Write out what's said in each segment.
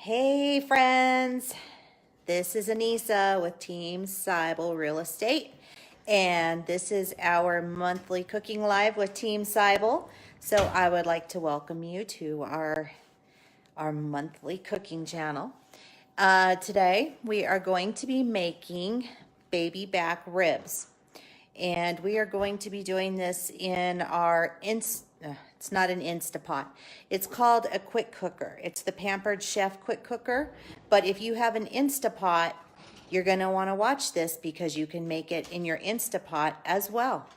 Hey friends, this is Anissa with Team Seibel Real Estate, and this is our monthly cooking live with Team Seibel. So I would like to welcome you to our monthly cooking channel. Today we are going to be making baby back ribs, and we are going to be doing this in our it's not an Instapot. It's called a quick cooker. It's the Pampered Chef Quick Cooker. But if you have an Instapot, you're going to want to watch this because you can make it in your Instapot as well.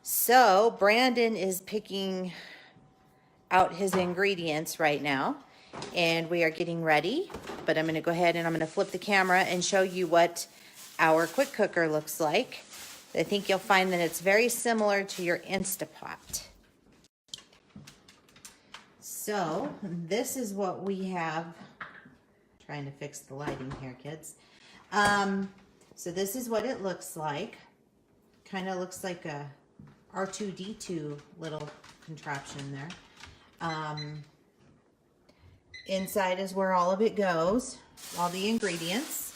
So Brandon is picking out his ingredients right now, and we are getting ready. But I'm going to go ahead and I'm going to flip the camera and show you what our quick cooker looks like. I think you'll find that it's very similar to your Instapot. So this is what we have. Trying to fix the lighting here, kids. So this is what it looks like. Kind of looks like a R2-D2 little contraption there. Inside is where all of it goes, all the ingredients.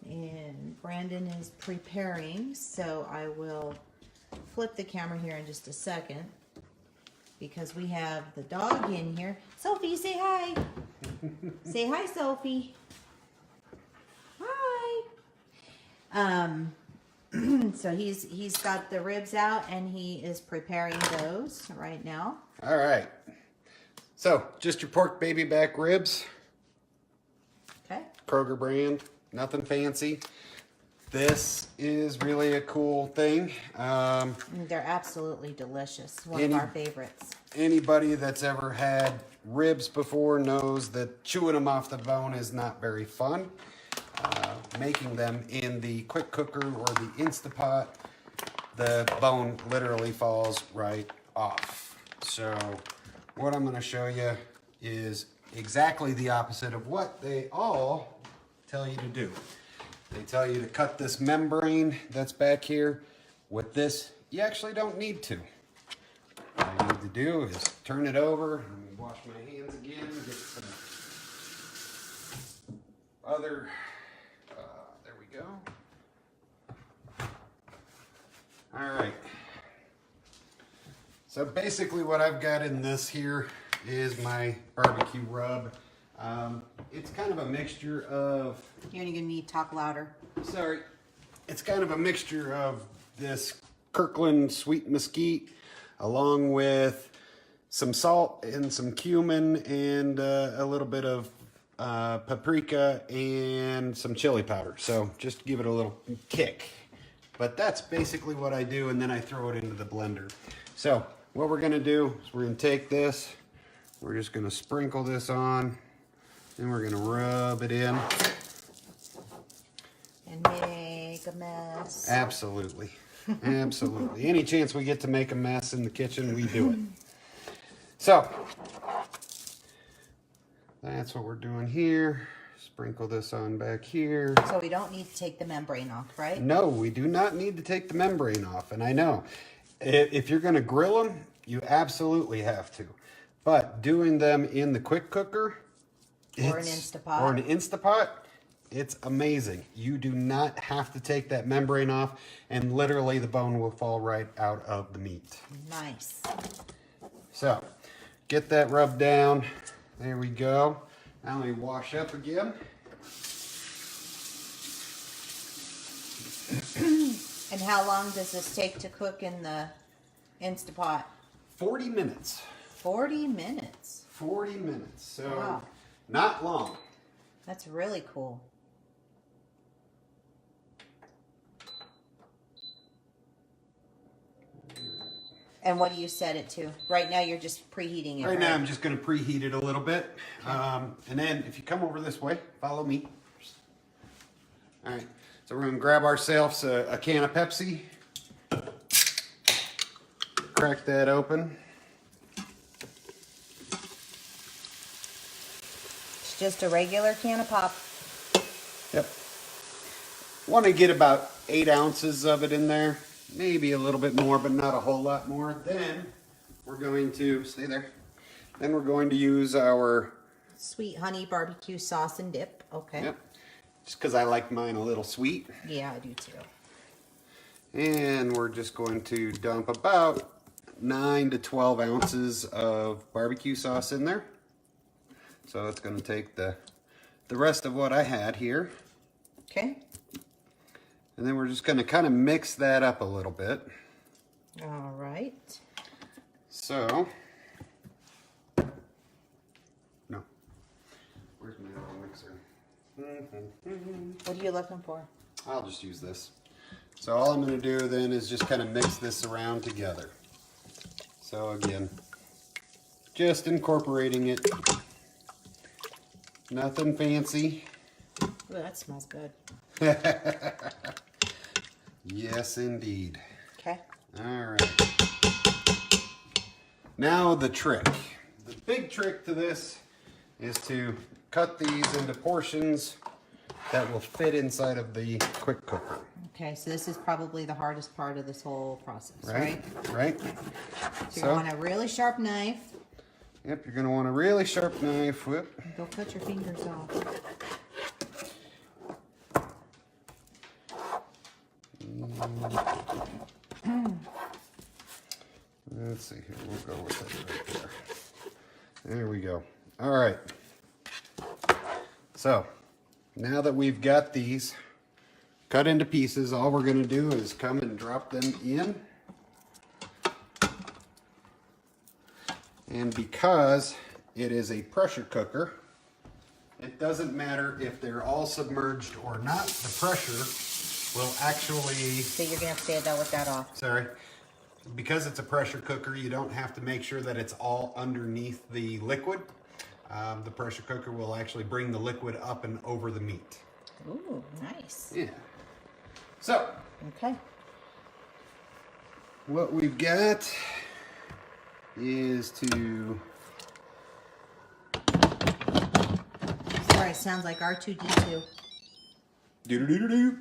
And Brandon is preparing, so I will flip the camera here in just a second because we have the dog in here. Sophie, say hi. Say hi, Sophie. Hi. So he's got the ribs out and he is preparing those right now. All right. So just your pork baby back ribs. Okay. Kroger brand. Nothing fancy. This is really a cool thing. They're absolutely delicious. One of our favorites. Anybody that's ever had ribs before knows that chewing them off the bone is not very fun. Making them in the quick cooker or the Instapot, the bone literally falls right off. So what I'm going to show you is exactly the opposite of what they all tell you to do. They tell you to cut this membrane that's back here. With this, you actually don't need to. All you need to do is turn it over. Let me wash my hands again. Get some other, there we go. All right. So basically what I've got in this here is my barbecue rub. It's kind of a mixture of... You're going to need to talk louder. Sorry. It's kind of a mixture of this Kirkland sweet mesquite along with some salt and some cumin and a little bit of paprika and some chili powder. So just to give it a little kick. But that's basically what I do, and then I throw it into the blender. So what we're going to do is we're going to take this, we're just going to sprinkle this on, and we're going to rub it in. And make a mess. Absolutely. Absolutely. Any chance we get to make a mess in the kitchen, we do it. So, that's what we're doing here. Sprinkle this on back here. So we don't need to take the membrane off, right? No, we do not need to take the membrane off. And I know, if you're going to grill them, you absolutely have to. But doing them in the quick cooker... Or an Instapot, it's amazing. You do not have to take that membrane off, and literally the bone will fall right out of the meat. Nice. So, get that rubbed down. There we go. Now let me wash up again. And how long does this take to cook in the Instapot? 40 minutes. 40 minutes. 40 minutes. So, wow. Not long. That's really cool. And what do you set it to? Right now you're just preheating it, Right now I'm just going to preheat it a little bit. And then if you come over this way, follow me. All right. So we're going to grab ourselves a can of Pepsi. Crack that open. It's just a regular can of pop. Yep. Want to get about 8 ounces of it in there. Maybe a little bit more, but not a whole lot more. Then we're going to, stay there. Then we're going to use our sweet honey barbecue sauce and dip. Okay. Yep. Just because I like mine a little sweet. Yeah, I do too. And we're just going to dump about 9 to 12 ounces of barbecue sauce in there. So it's going to take the rest of what I had here. Okay. And then we're just going to kind of mix that up a little bit. All right. So, no. Where's my other mixer? What are you looking for? I'll just use this. So all I'm going to do then is just kind of mix this around together. So again, just incorporating it. Nothing fancy. Ooh, that smells good. Yes, indeed. Okay. All right. Now the trick. The big trick to this is to cut these into portions that will fit inside of the quick cooker. Okay, so this is probably the hardest part of this whole process, Right? right? Right? So you're going to want a really sharp knife. Yep, you're going to want a really sharp knife. Whoop. Don't cut your fingers off. Let's see here. We'll go with it right there. There we go. All right. So, now that we've got these cut into pieces, all we're going to do is come and drop them in. And because it is a pressure cooker, it doesn't matter if they're all submerged or not. The pressure will actually... So you're going to have to say that with that off. Sorry. Because it's a pressure cooker, you don't have to make sure that it's all underneath the liquid. The pressure cooker will actually bring the liquid up and over the meat. Ooh, nice. Yeah. So, Okay. what we've got is to... Sorry, it sounds like R2-D2. Do-do-do-do-do.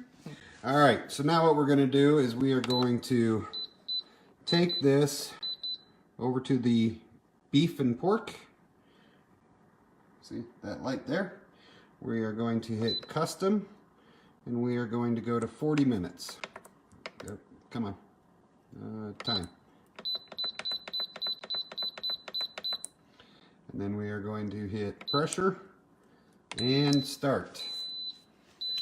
All right, so now what we're going to do is we are going to take this over to the beef and pork. See that light there? We are going to hit custom and we are going to go to 40 minutes. Yep, come on. Time. And then we are going to hit pressure and start.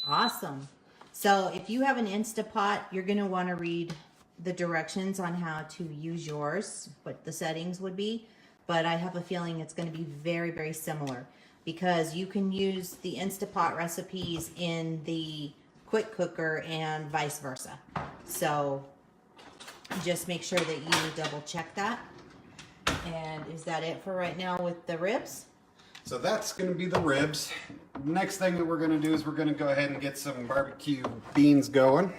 Awesome. So if you have an Instapot, you're going to want to read the directions on how to use yours, what the settings would be. But I have a feeling it's going to be very, very similar because you can use the Instapot recipes in the quick cooker and vice versa. So just make sure that you double check that. And is that it for right now with the ribs? So that's going to be the ribs. Next thing that we're going to do is we're going to go ahead and get some barbecue beans going.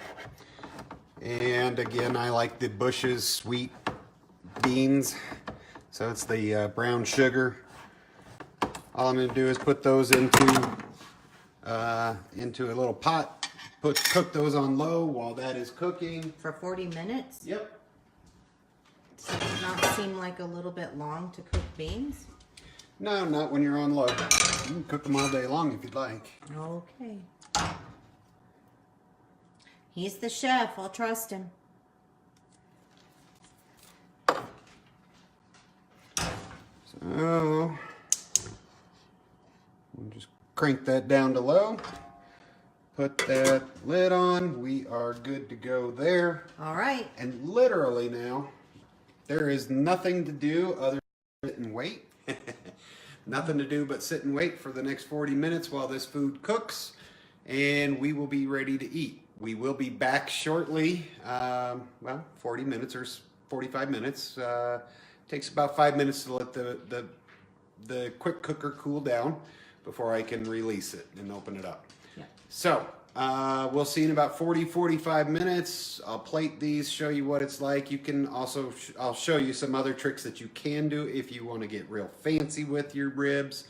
And again, I like the Bush's sweet beans. So it's the brown sugar. All I'm going to do is put those into a little pot. Cook those on low while that is cooking. For 40 minutes? Yep. Does it not seem like a little bit long to cook beans? No, not when you're on low. You can cook them all day long if you'd like. Okay. He's the chef. I'll trust him. So, we'll just crank that down to low. Put that lid on. We are good to go there. All right. And literally now, there is nothing to do other than sit and wait. Nothing to do but sit and wait for the next 40 minutes while this food cooks. And we will be ready to eat. We will be back shortly. 40 minutes or 45 minutes. Takes about 5 minutes to let the quick cooker cool down before I can release it and open it up. Yeah. So, we'll see in about 40-45 minutes. I'll plate these, show you what it's like. You can also, I'll show you some other tricks that you can do if you want to get real fancy with your ribs.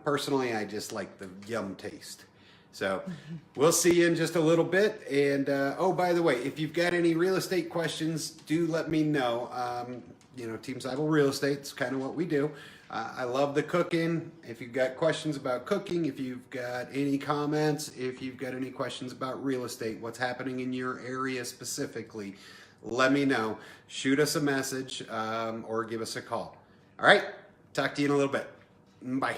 Personally, I just like the yum taste. So, we'll see you in just a little bit. And, oh, by the way, if you've got any real estate questions, do let me know. You know, Team Seibel Real Estate is kind of what we do. I love the cooking. If you've got questions about cooking, if you've got any comments, if you've got any questions about real estate, what's happening in your area specifically, let me know. Shoot us a message or give us a call. All right, talk to you in a little bit. Bye.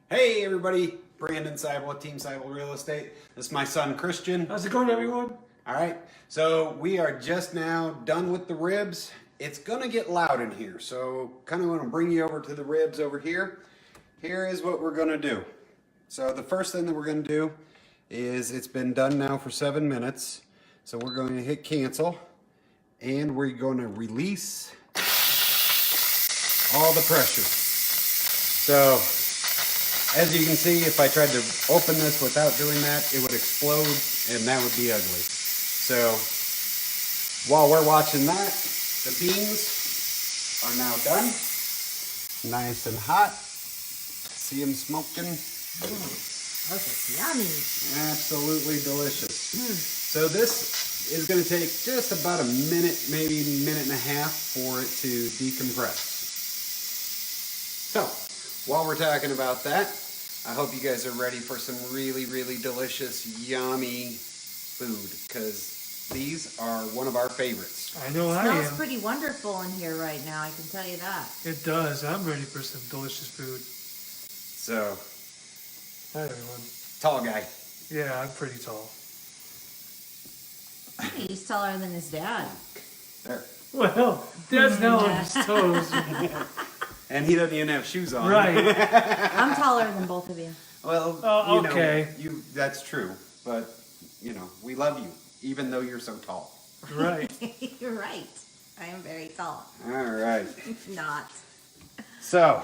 Hey everybody, Brandon Seibel with Team Seibel Real Estate. This is my son Christian. How's it going, everyone? All right, so we are just now done with the ribs. It's gonna get loud in here, so kind of want to bring you over to the ribs over here. Here is what we're gonna do. So the first thing that we're gonna do is, it's been done now for 7 minutes. So we're going to hit cancel and we're going to release all the pressure. So as you can see, if I tried to open this without doing that, it would explode and that would be ugly. So while we're watching that, the beans are now done. Nice and hot. See them smoking? That's yummy. Absolutely delicious. So this is going to take just about a minute, maybe a minute and a half for it to decompress. So while we're talking about that, I hope you guys are ready for some really, really delicious, yummy food, because these are one of our favorites. I know I Smells am. pretty wonderful in here right now, I can tell you that. It does. I'm ready for some delicious food. So, Hi, everyone. tall guy. Yeah, I'm pretty tall. He's taller than his dad. There. Well, Dad's now on his toes. And he doesn't even have shoes on. Right. I'm taller than both of you. Well, Oh, you okay. know, that's true. But, you know, we love you, even though you're so tall. Right. You're right. I am very tall. All right. Not. So,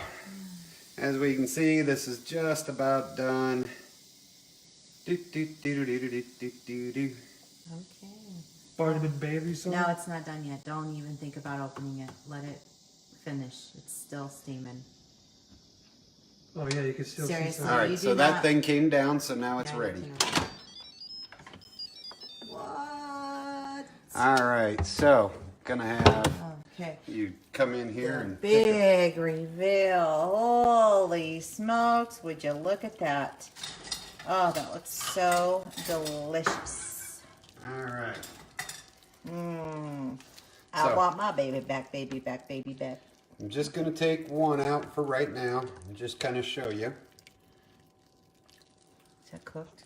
as we can see, this is just about done. Okay. Barnum and Bailey song. No, it's not done yet. Don't even think about opening it. Let it finish. It's still steaming. Oh yeah, you can still Seriously. see All some. You right, do so that not- thing came down, so now it's Yeah, ready. What? All right, so gonna have Okay. you come in here and Big reveal. Holy smokes. Would you look at that? Oh, that looks so delicious. All right. I So- want my baby back, baby back, baby back. I'm just gonna take one out for right now and just kind of show you. Is that cooked?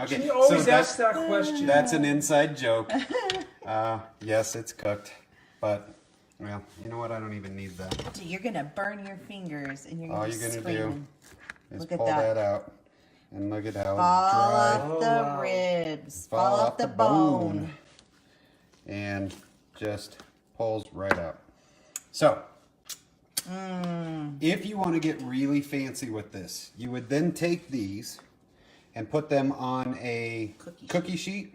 Okay, She always so asks that question. that's an inside joke. Yes, it's cooked, but well, you know what? I don't even need that. So you're gonna burn your fingers and you're All gonna you're be gonna screaming. do is Look at pull that. that out, and look at how Fall dry. off Oh, the wow. ribs. Fall Fall off the bone. and just pulls right out. So, if you want to get really fancy with this, you would then take these and put them on a cookie sheet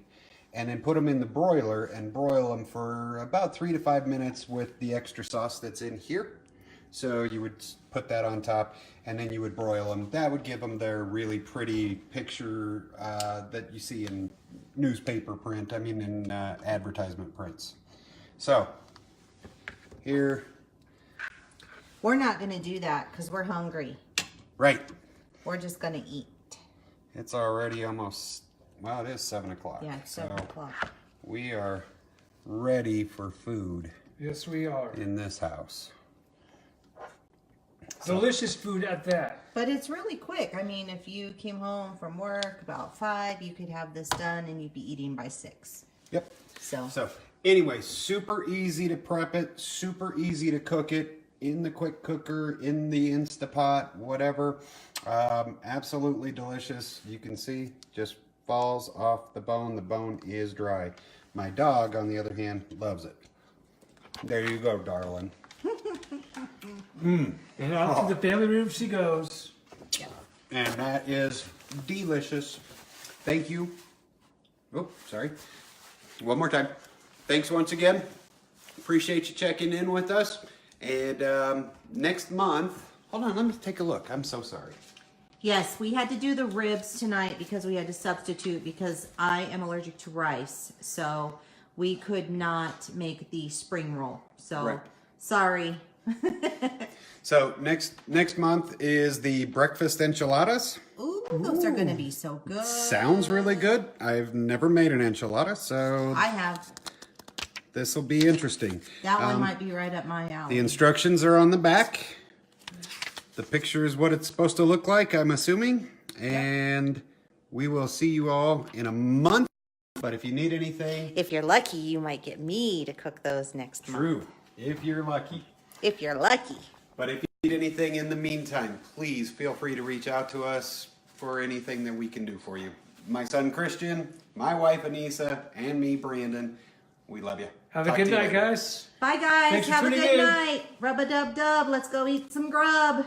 and then put them in the broiler and broil them for about 3 to 5 minutes with the extra sauce that's in here. So you would put that on top and then you would broil them. That would give them their really pretty picture that you see in newspaper print, in advertisement prints. So here, We're not gonna do that because we're hungry. right, We're just gonna eat. it's already almost, well, it is 7 o'clock. Yeah, it's 7 So o'clock. we are ready for food Yes, we are. in this house. Delicious food at that. But it's really quick. I mean, if you came home from work about 5, you could have this done and you'd be eating by 6. Yep. So, So anyway, super easy to prep it, super easy to cook it in the quick cooker, in the Instapot, whatever. Absolutely delicious. You can see just falls off the bone. The bone is dry. My dog, on the other hand, loves it. There you go, darling. And out to the family room she goes. And that is delicious. Thank you. Oh, sorry. One more time. Thanks once again. Appreciate you checking in with us. And next month, hold on, let me take a look. I'm so sorry. yes, we had to do the ribs tonight because we had to substitute because I am allergic to rice. So we could not make the spring roll. So Right. sorry. So next month is the breakfast enchiladas. Ooh, those are going to be so good. Sounds really good. I've never made an enchilada, so I have. this will be interesting. That one might be right up my alley. The instructions are on the back. The picture is what it's supposed to look like, I'm assuming. And we will see you all in a month. But if you need anything, If you're lucky, you might get me to cook those next month. true, if you're lucky. If you're lucky. But if you need anything in the meantime, please feel free to reach out to us for anything that we can do for you. My son Christian, my wife Anissa, and me Brandon, we love you. Have a Talk good to you night, later. guys. Bye, guys. Thanks for Have a tuning good in. night. Rub-a-dub-dub. Let's go eat some grub.